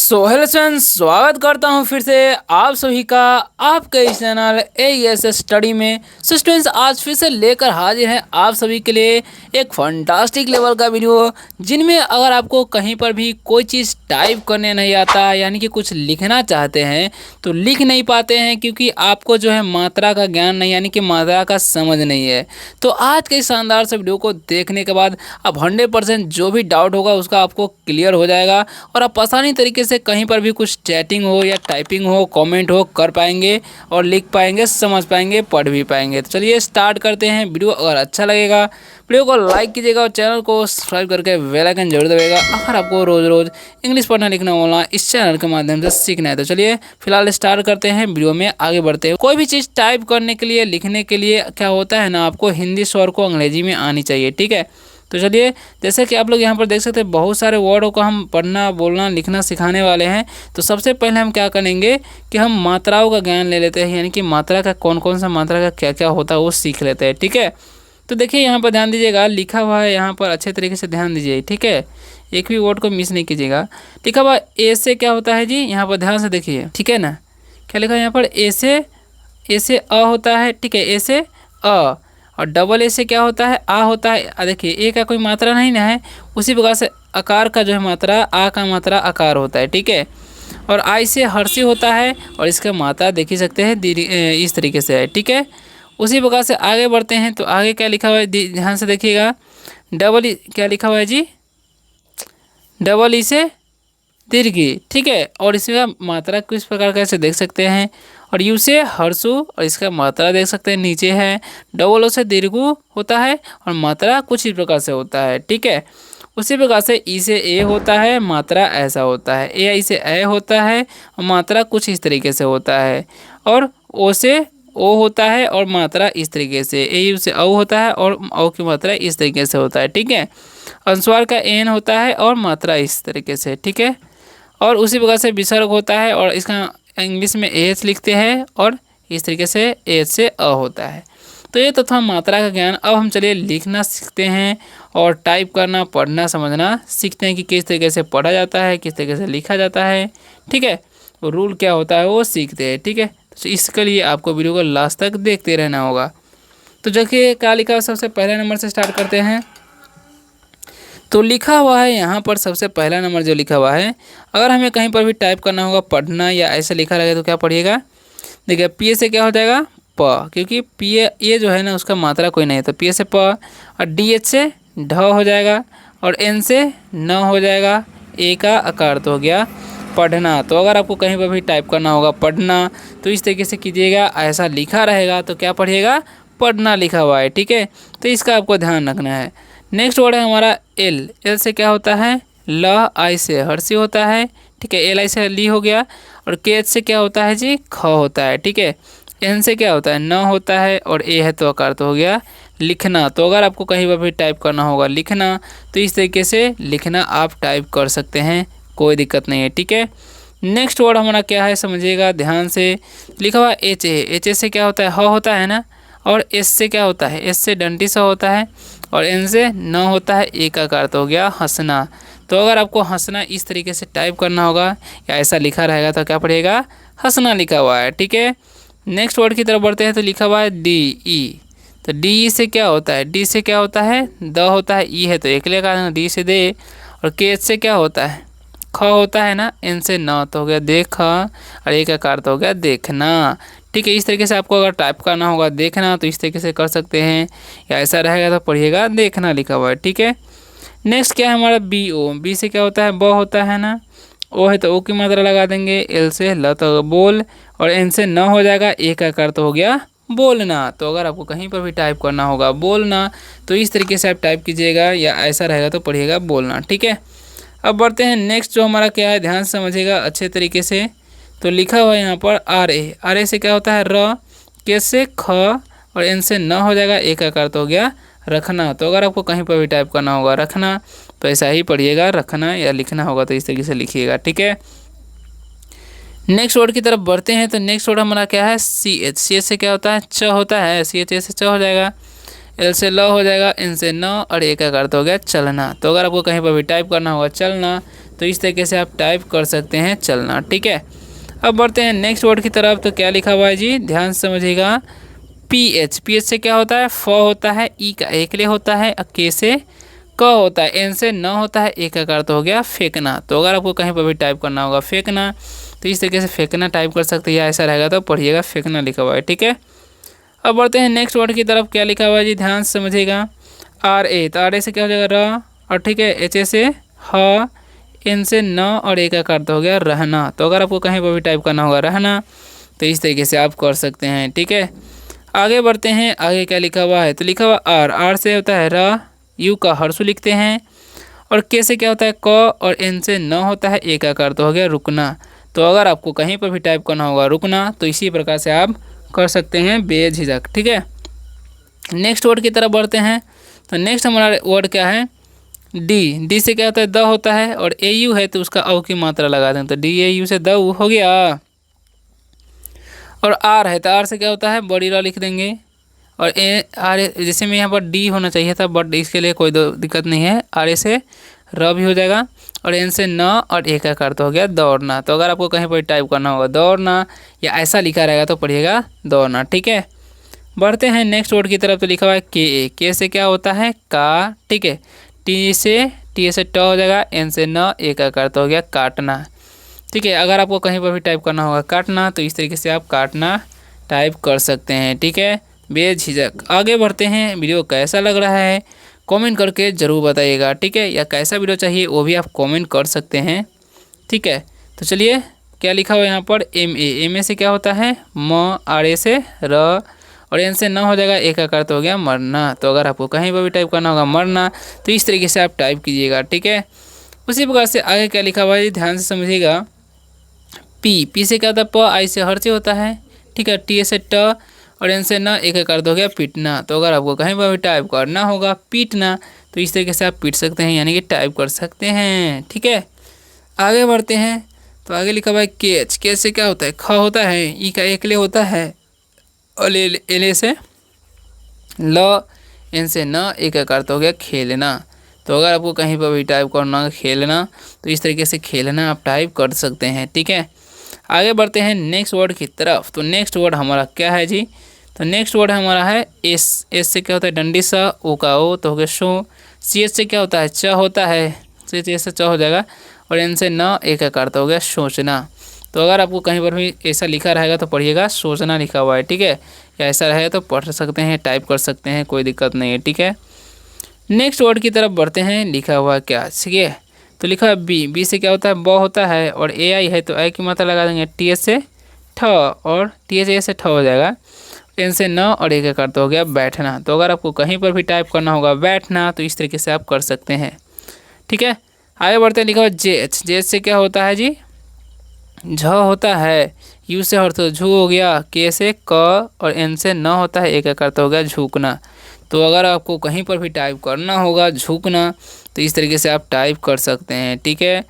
Hello friends, स्वागत करता हूं फिर से आप सभी का आपके इस चैनल AES स्टडी में। स्टूडेंट्स, आज फिर से लेकर हाजिर हैं आप सभी के लिए एक फंटास्टिक लेवल का वीडियो, जिनमें अगर आपको कहीं पर भी कोई चीज़ टाइप करने नहीं आता, यानी कि कुछ लिखना चाहते हैं तो लिख नहीं पाते हैं क्योंकि आपको जो है मात्रा का ज्ञान नहीं, यानी कि मात्रा का समझ नहीं है। तो आज के इस शानदार से वीडियो को देखने के बाद अब 100% जो भी डाउट होगा उसका आपको क्लियर हो जाएगा और आप आसानी तरीके से कहीं पर भी कुछ चैटिंग हो या टाइपिंग हो, कमेंट हो, कर पाएंगे और लिख पाएंगे, समझ पाएंगे, पढ़ भी पाएंगे। तो चलिए स्टार्ट करते हैं। वीडियो अगर अच्छा लगेगा वीडियो को लाइक कीजिएगा और चैनल को सब्सक्राइब करके बेल आइकन जरूर दबाइएगा अगर आपको रोज़ रोज़ इंग्लिश पढ़ना लिखना बोलना इस चैनल के माध्यम से सीखना है। तो चलिए फिलहाल स्टार्ट करते हैं, वीडियो में आगे बढ़ते हैं। कोई भी चीज़ टाइप करने के लिए, लिखने के लिए क्या होता है ना, आपको हिंदी स्वर को अंग्रेजी में आनी चाहिए, ठीक है। तो चलिए, जैसे कि आप लोग यहाँ पर देख सकते हैं बहुत सारे वर्डों को हम पढ़ना, बोलना, लिखना सिखाने वाले हैं। तो सबसे पहले हम क्या करेंगे कि हम मात्राओं का ज्ञान ले लेते हैं, यानी कि मात्रा का कौन कौन सा मात्रा का क्या क्या होता है वो सीख लेते हैं, ठीक है। तो देखिए यहाँ पर ध्यान दीजिएगा, लिखा हुआ है यहाँ पर, अच्छे तरीके से ध्यान दीजिए, ठीक है। एक भी वर्ड को मिस नहीं कीजिएगा। लिखा हुआ ए से क्या होता है जी, यहाँ पर ध्यान से देखिए, ठीक है ना। क्या लिखा है यहाँ पर, ए से अ होता है, ठीक है, ए से अ। और डबल ए से क्या होता है, आ होता है। देखिए ए का कोई मात्रा नहीं ना है, उसी प्रकार से आकार का जो है मात्रा, आ का मात्रा आकार होता है, ठीक है। और आई से हर्षी होता है और इसका मात्रा देख ही सकते हैं इस तरीके से है, ठीक है। उसी प्रकार से आगे बढ़ते हैं। तो आगे क्या लिखा हुआ है, ध्यान से देखिएगा, डबल ई क्या लिखा हुआ है जी, डबल ई से दीर्घी, ठीक है। और इसका मात्रा किस प्रकार का ऐसे देख सकते हैं। और यू से हर्षु और इसका मात्रा देख सकते हैं नीचे है। डबल ओ से दीर्घु होता है और मात्रा कुछ इस प्रकार से होता है, ठीक है। उसी प्रकार से ई से ए होता है, मात्रा ऐसा होता है। ए आई से ए होता है और मात्रा कुछ इस तरीके से होता है। और ओ से ओ होता है और मात्रा इस तरीके से। ए यू से औ होता है और औ की मात्रा इस तरीके से होता है, ठीक है। अनुस्वार का एन होता है और मात्रा इस तरीके से, ठीक है। और उसी प्रकार से विसर्ग होता है और इसका इंग्लिश में एच लिखते हैं और इस तरीके से एच से अ होता है। तो ये तो था मात्रा का ज्ञान। अब हम चलिए लिखना सीखते हैं और टाइप करना, पढ़ना, समझना सीखते हैं कि किस तरीके से पढ़ा जाता है, किस तरीके से लिखा जाता है, ठीक है। वो रूल क्या होता है वो सीखते हैं, ठीक है। तो इसके लिए आपको वीडियो को लास्ट तक देखते रहना होगा। तो देखिए क्या लिखा है, सबसे पहले नंबर से स्टार्ट करते हैं। तो लिखा हुआ है यहाँ पर सबसे पहला नंबर जो लिखा हुआ है, अगर हमें कहीं पर भी टाइप करना होगा, पढ़ना या ऐसे लिखा रहेगा तो क्या पढ़िएगा। देखिए पी से क्या हो जाएगा, प, क्योंकि पी ये जो है ना उसका मात्रा कोई नहीं है, तो पी से प। और डी एच से ढ हो जाएगा और एन से न हो जाएगा। ए का आकार तो हो गया पढ़ना। तो अगर आपको कहीं पर भी टाइप करना होगा पढ़ना तो इस तरीके से कीजिएगा, ऐसा लिखा रहेगा तो क्या पढ़िएगा, पढ़ना लिखा हुआ है, ठीक है। तो इसका आपको ध्यान रखना है। नेक्स्ट वर्ड है हमारा एल। एल से क्या होता है, ल। आई से हर्षी होता है, ठीक है। एल आई से ली हो गया। और के एच से क्या होता है जी, ख होता है, ठीक है। एन से क्या होता है, न होता है। और ए है तो आकार तो हो गया लिखना। तो अगर आपको कहीं पर भी टाइप करना होगा लिखना तो इस तरीके से लिखना आप टाइप कर सकते हैं, कोई दिक्कत नहीं है, ठीक है। नेक्स्ट वर्ड हमारा क्या है समझिएगा ध्यान से। लिखा हुआ एच है। एच से क्या होता है, ह होता है ना। और एस से क्या होता है, एस से डंडी सा होता है। और एन से न होता है। एक आकार तो हो गया हंसना। तो अगर आपको हंसना इस तरीके से टाइप करना होगा या ऐसा लिखा रहेगा तो क्या पढ़िएगा, हंसना लिखा हुआ है, ठीक है। नेक्स्ट वर्ड की तरफ बढ़ते हैं। तो लिखा हुआ है डी ई। तो डी से क्या होता है, डी से क्या होता है, द होता है। ई है तो एक लेगा, डी से दे। और के एच से क्या होता है, ख होता है ना। एन से न तो हो गया देख। और एक आकार तो हो गया देखना, ठीक है। इस तरीके से आपको अगर टाइप करना होगा देखना तो इस तरीके से कर सकते हैं, या ऐसा रहेगा तो पढ़िएगा देखना लिखा हुआ है, ठीक है। नेक्स्ट क्या है हमारा बी ओ। बी से क्या होता है, ब होता है ना। ओ है तो ओ की मात्रा लगा देंगे। एल से ल तो बोल। और एन से न हो जाएगा। एक आकार तो हो गया बोलना। तो अगर आपको कहीं पर भी टाइप करना होगा बोलना तो इस तरीके से आप टाइप कीजिएगा, या ऐसा रहेगा तो पढ़िएगा बोलना, ठीक है। अब बढ़ते हैं नेक्स्ट जो हमारा क्या है, ध्यान से समझिएगा अच्छे तरीके से। तो लिखा हुआ है यहाँ पर आर ए। आर ए से क्या होता है, र। के से ख। और एन से न हो जाएगा। एक आकार तो हो गया रखना। तो अगर आपको कहीं पर भी टाइप करना होगा रखना तो ऐसा ही पढ़िएगा, रखना। या लिखना होगा तो इस तरीके से लिखिएगा, ठीक है। नेक्स्ट वर्ड की तरफ बढ़ते हैं। तो नेक्स्ट वर्ड हमारा क्या है, सी एच। सी एच से क्या होता है, च होता है। सी एच से च हो जाएगा। एल से ल हो जाएगा। एन से न। और एक आकार तो हो गया चलना। तो अगर आपको कहीं पर भी टाइप करना होगा चलना तो इस तरीके से आप टाइप कर सकते हैं चलना। ठीक है, अब बढ़ते हैं नेक्स्ट वर्ड की तरफ। तो क्या लिखा हुआ है जी, ध्यान से समझिएगा। पीएच, पीएच से क्या होता है, फ होता है, ई का एक ले होता है, के से क होता है, एन से न होता है, एक का अर्थ हो गया फेंकना। तो अगर आपको कहीं पर भी टाइप करना होगा फेंकना, तो इस तरीके से फेंकना टाइप कर सकते हैं, या ऐसा रहेगा तो पढ़िएगा फेंकना लिखा हुआ है। ठीक है, अब बढ़ते हैं नेक्स्ट वर्ड की तरफ। क्या लिखा हुआ है जी, ध्यान से समझिएगा। आर ए, तो आर ए से क्या हो जाएगा, र, और ठीक है, एच ए से ह, एन से न, और एक का अर्थ हो गया रहना। तो अगर आपको कहीं पर भी टाइप करना होगा रहना, तो इस तरीके से आप कर सकते हैं। ठीक है, आगे बढ़ते हैं। आगे क्या लिखा हुआ है, तो लिखा हुआ आर, आर से होता है र, यू का हर्षु लिखते हैं, और के से क्या होता है क, और एन से न होता है, एक का अर्थ हो गया रुकना। तो अगर आपको कहीं पर भी टाइप करना होगा रुकना, तो इसी प्रकार से आप कर सकते हैं बेझिझक। ठीक है, नेक्स्ट वर्ड की तरफ बढ़ते हैं। तो नेक्स्ट हमारा वर्ड क्या है, डी, डी से क्या होता है द होता है, और ए यू है तो उसका औ की मात्रा लगा दें, तो डी ए यू से द हो गया। और आर है तो आर से क्या होता है बड़ी र लिख देंगे, और ए आर जैसे में यहाँ पर डी होना चाहिए था, बट इसके लिए कोई दिक्कत नहीं है, आर ए से र भी हो जाएगा, और एन से न, और एक का अर्थ हो गया दौड़ना। तो अगर आपको कहीं पर टाइप करना होगा दौड़ना, या ऐसा लिखा रहेगा तो पढ़िएगा दौड़ना। ठीक है, बढ़ते हैं नेक्स्ट वर्ड की तरफ। तो लिखा हुआ है के ए, के से क्या होता है का। ठीक है, टी से ट हो जाएगा, एन से न, एक का अर्थ हो गया काटना। ठीक है, अगर आपको कहीं पर भी टाइप करना होगा काटना, तो इस तरीके से आप काटना टाइप कर सकते हैं। ठीक है, बेझिझक। आगे बढ़ते हैं। वीडियो कैसा लग रहा है कमेंट करके ज़रूर बताइएगा। ठीक है, या कैसा वीडियो चाहिए वो भी आप कमेंट कर सकते हैं। ठीक है, तो चलिए क्या लिखा हुआ है यहाँ पर, एम ए, एम ए से क्या होता है म, आर ए से र, और एन से न हो जाएगा, एक का अर्थ हो गया मरना। तो अगर आपको कहीं पर भी टाइप करना होगा मरना, तो इस तरीके से आप टाइप कीजिएगा। ठीक है, उसी प्रकार से आगे क्या लिखा हुआ है ध्यान से समझिएगा। पी, पी से क्या होता है प, आई से हर से होता है। ठीक है, टी से ट, और एन से न, एक का अर्थ हो गया पीटना। तो अगर आपको कहीं पर भी टाइप करना होगा पीटना, तो इस तरीके से आप पीट सकते हैं, यानी कि टाइप कर सकते हैं। ठीक है, आगे बढ़ते हैं। तो आगे लिखा हुआ है केच, केच से क्या होता है ख होता है, ई का एक ले होता है, और एले से ल, एन से न, एक का अर्थ हो गया खेलना। तो अगर आपको कहीं पर भी टाइप करना होगा खेलना, तो इस तरीके से खेलना आप टाइप कर सकते हैं। ठीक है, आगे बढ़ते हैं नेक्स्ट वर्ड की तरफ। तो नेक्स्ट वर्ड हमारा क्या है जी, तो नेक्स्ट वर्ड हमारा है एस, एस से क्या होता है डंडी सा, ओ का ओ तो हो गया शो, सी एच से क्या होता है च होता है, सी से च हो जाएगा, और एन से न, एक का अर्थ हो गया सोचना। तो अगर आपको कहीं पर भी ऐसा लिखा रहेगा तो पढ़िएगा सोचना लिखा हुआ है। ठीक है, या ऐसा रहेगा तो पढ़ सकते हैं, टाइप कर सकते हैं, कोई दिक्कत नहीं है। ठीक है, नेक्स्ट वर्ड की तरफ बढ़ते हैं। लिखा हुआ क्या, ठीक है, तो लिखा है बी, बी से क्या होता है ब होता है, और ए आई है तो आई की मात्रा लगा देंगे, टी एस से ठ, और टी एच ए से ठ हो जाएगा, एन से न, और एक का अर्थ हो गया बैठना। तो अगर आपको कहीं पर भी टाइप करना होगा बैठना, तो इस तरीके से आप कर सकते हैं। ठीक है, आगे बढ़ते हैं। लिखा हुआ जे एच, जे एच से क्या होता है जी झ होता है, यू से अर्थ झू हो गया, के से क, और एन से न होता है, एक का अर्थ हो गया झुकना। तो अगर आपको कहीं पर भी टाइप करना होगा झुकना, तो इस तरीके से आप टाइप कर सकते हैं। ठीक है,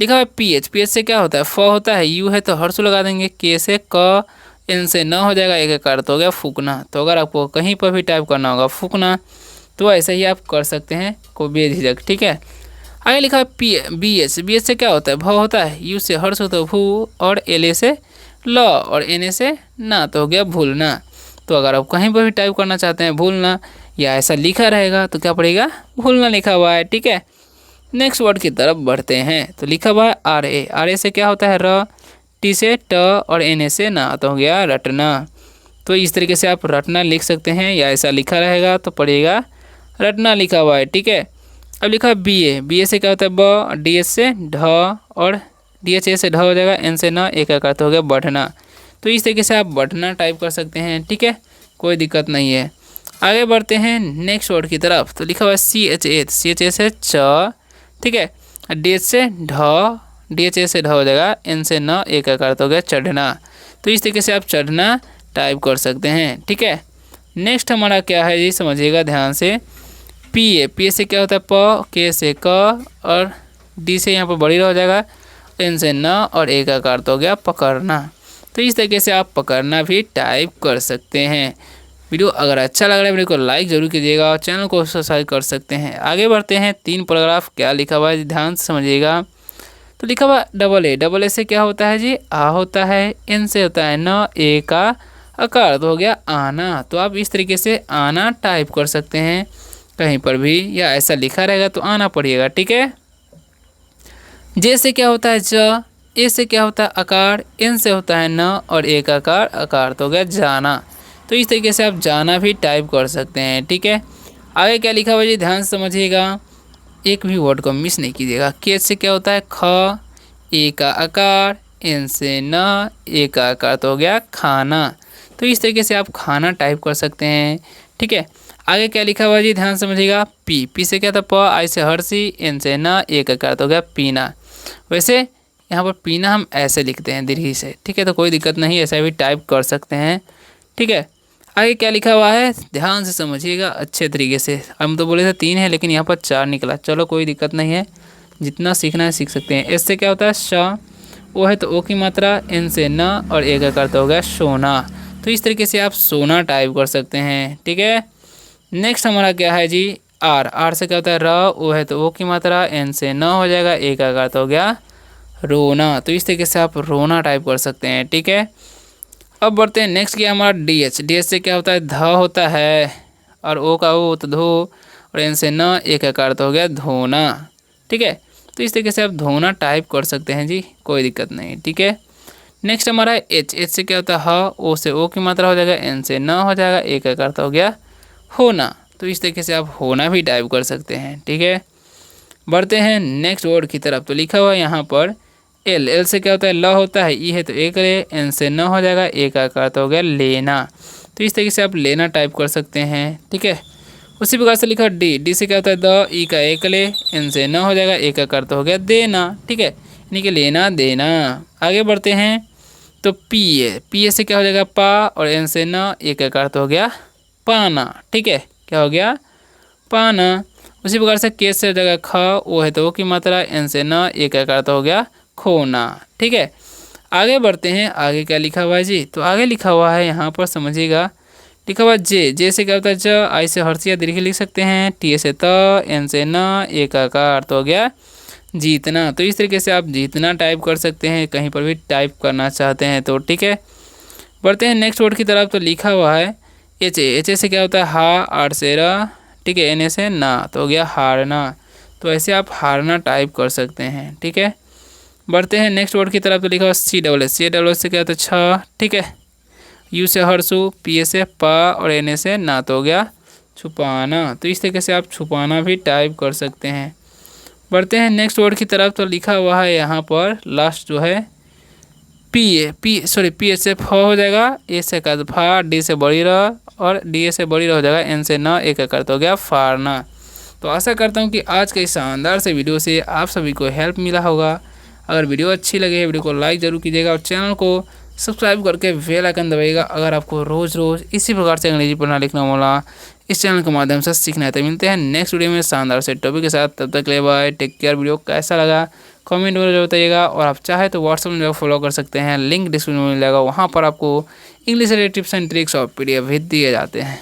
लिखा है पी एच, पी एच से क्या होता है फ होता है, यू है तो हर्ष लगा देंगे, के से क, एन से न हो जाएगा, एक का अर्थ हो गया फूकना। तो अगर आपको कहीं पर भी टाइप करना होगा फूकना, तो ऐसे ही आप कर सकते हैं कोई बेझिझक। ठीक है, आगे लिखा है P B H, B H से क्या होता है भ होता है, यू से हर्ष होता है भू, और एल ए से ल, और एन ए से ना, तो हो गया भूलना। तो अगर आप कहीं पर भी टाइप करना चाहते हैं भूलना, या ऐसा लिखा रहेगा तो क्या पड़ेगा भूलना लिखा हुआ है। ठीक है, नेक्स्ट वर्ड की तरफ बढ़ते हैं। तो लिखा हुआ है आर ए, आर ए से क्या होता है र, टी से ट, और एन ए से ना, तो हो गया रटना। तो इस तरीके से आप रटना लिख सकते हैं, या ऐसा लिखा रहेगा तो पड़ेगा रटना लिखा हुआ है। ठीक है, अब लिखा है बी ए, बी ए से क्या होता है ब, डी एच से ढ, और डी एच ए से ढ हो जाएगा, एन से न, एक का अर्थ हो गया बढ़ना। तो इस तरीके से आप बढ़ना टाइप कर सकते हैं। ठीक है, कोई दिक्कत नहीं है। आगे बढ़ते हैं नेक्स्ट वर्ड की तरफ। तो लिखा हुआ है C H A, C H A से च, ठीक है, डी एच से ढ, डी एच ए से ढ हो जाएगा, एन से न, एक का अर्थ हो गया चढ़ना। तो इस तरीके से आप चढ़ना टाइप कर सकते हैं। ठीक है, नेक्स्ट हमारा क्या है जी समझिएगा ध्यान से, पी ए, पी ए से क्या होता है प, के से क, और डी से यहाँ पर बड़ी हो जाएगा, एन से न, और एक का अर्थ हो गया पकड़ना। तो इस तरीके से आप पकड़ना भी टाइप कर सकते हैं। वीडियो अगर अच्छा लग रहा है वीडियो को लाइक जरूर कीजिएगा, और चैनल को सब्सक्राइब कर सकते हैं। आगे बढ़ते हैं। 3 पैराग्राफ क्या लिखा हुआ है ध्यान से समझिएगा। तो लिखा हुआ डबल ए से क्या होता है जी, आ होता है, एन से होता है न, ए का आकार तो हो गया आना। तो आप इस तरीके से आना टाइप कर सकते हैं कहीं पर भी, या ऐसा लिखा रहेगा तो आना पढ़िएगा, ठीक है। जे से क्या होता है ज, ए से क्या होता है आकार, एन से होता है न, और ए का आकार तो हो गया जाना। तो इस तरीके से आप जाना भी टाइप कर सकते हैं, ठीक है। आगे क्या लिखा हुआ जी, ध्यान से समझिएगा, एक भी वर्ड को मिस नहीं कीजिएगा। के से क्या होता है ख, ए का आकार, एन से न, ए का आकार तो हो गया खाना। तो इस तरीके से आप खाना टाइप कर सकते हैं, ठीक है। आगे क्या लिखा हुआ जी, ध्यान समझिएगा। पी से क्या था प, आई से हर्षी, एन से न, ए का आकार तो हो गया पीना। वैसे यहाँ पर पीना हम ऐसे लिखते हैं दीर्घी से, ठीक है, तो कोई दिक्कत नहीं, ऐसा भी टाइप कर सकते हैं, ठीक है। आगे क्या लिखा हुआ है, ध्यान से समझिएगा अच्छे तरीके से। हम तो बोले थे 3 है, लेकिन यहाँ पर 4 निकला, चलो कोई दिक्कत नहीं है, जितना सीखना है सीख सकते हैं। एस से क्या होता है श, वो है तो ओ की मात्रा, एन से न, और ए का आकार तो हो गया सोना। तो इस तरीके से आप सोना टाइप कर सकते हैं, ठीक है। नेक्स्ट हमारा क्या है जी, आर से क्या होता है र, ओ है तो ओ की मात्रा, एन से न हो जाएगा, ए का आकार तो हो गया रोना। तो इस तरीके से आप रोना टाइप कर सकते हैं, ठीक है। अब बढ़ते हैं नेक्स्ट किया हमारा डी एच से क्या होता है ध होता है, और ओ का ओ तो धो, और एन से न, एक आकार तो हो गया धोना, ठीक है। तो इस तरीके से आप धोना टाइप कर सकते हैं जी, कोई दिक्कत नहीं, ठीक है। नेक्स्ट हमारा एच से क्या होता है ह, ओ से ओ की मात्रा हो जाएगा, एन से न हो जाएगा, एक आकार तो हो गया होना। तो इस तरीके से आप होना भी टाइप कर सकते हैं, ठीक है। बढ़ते हैं नेक्स्ट वर्ड की तरफ। तो लिखा हुआ है यहाँ पर एल से क्या होता है ल होता है, ई है तो एक ले, एन से न हो जाएगा, एक आकार तो हो गया लेना। तो इस तरीके से आप लेना टाइप कर सकते हैं, ठीक है। उसी प्रकार से लिखा डी से क्या होता है द, ई का एक ले, एन से न हो जाएगा, एक आकार तो हो गया देना, ठीक है, यानी कि लेना देना। आगे बढ़ते हैं तो पी से क्या हो जाएगा पा, और एन से न, एक आकार तो हो गया पाना, ठीक है, क्या हो गया पाना। उसी प्रकार से के से हो जाएगा ख, वो है तो ओ की मात्रा, एन से न, एक आकार तो हो गया खोना, ठीक है। आगे बढ़ते हैं, आगे क्या लिखा हुआ है जी, तो आगे लिखा हुआ है यहाँ पर समझिएगा, लिखा हुआ जे से क्या होता है ज, आई से हर्षिया दीर्घी लिख सकते हैं, टी से त, एन से न, एक आकार तो हो गया जीतना। तो इस तरीके से आप जीतना टाइप कर सकते हैं, कहीं पर भी टाइप करना चाहते हैं तो, ठीक है। बढ़ते हैं नेक्स्ट वर्ड की तरफ। तो लिखा हुआ है एच से क्या होता है हा, आर से र, ठीक है, एन से ना तो हो गया हारना। तो ऐसे आप हारना टाइप कर सकते हैं, ठीक है। बढ़ते हैं नेक्स्ट वर्ड की तरफ। तो लिखा हुआ सी डबल एस से क्या होता है छ, ठीक है, यू से हर्षु, पी से पा, और एन से ना तो हो गया छुपाना। तो इस तरीके से आप छुपाना भी टाइप कर सकते हैं। बढ़ते हैं नेक्स्ट वर्ड की तरफ। तो लिखा हुआ है यहाँ पर लास्ट जो है पी से फ हो जाएगा, ए से का फा, डी से बड़ी र, और डी से बड़ी र हो जाएगा, एन से न, एक आकार तो हो गया फारना। तो आशा करता हूँ कि आज के इस शानदार से वीडियो से आप सभी को हेल्प मिला होगा। अगर वीडियो अच्छी लगे वीडियो को लाइक ज़रूर कीजिएगा, और चैनल को सब्सक्राइब करके बेल आइकन दबाइएगा। अगर आपको रोज़ इसी प्रकार से अंग्रेजी पढ़ना लिखना वाला इस चैनल के माध्यम से सीखना है। तो मिलते हैं नेक्स्ट वीडियो में शानदार से टॉपिक के साथ, तब तक ले बाय, टेक केयर। वीडियो कैसा लगा कमेंट में जरूर बताइएगा, और आप चाहे तो व्हाट्सएप में फॉलो कर सकते हैं, लिंक डिस्क्रिप्शन में मिल जाएगा, वहाँ पर आपको English related tips and tricks और PDF भी दिए जाते हैं।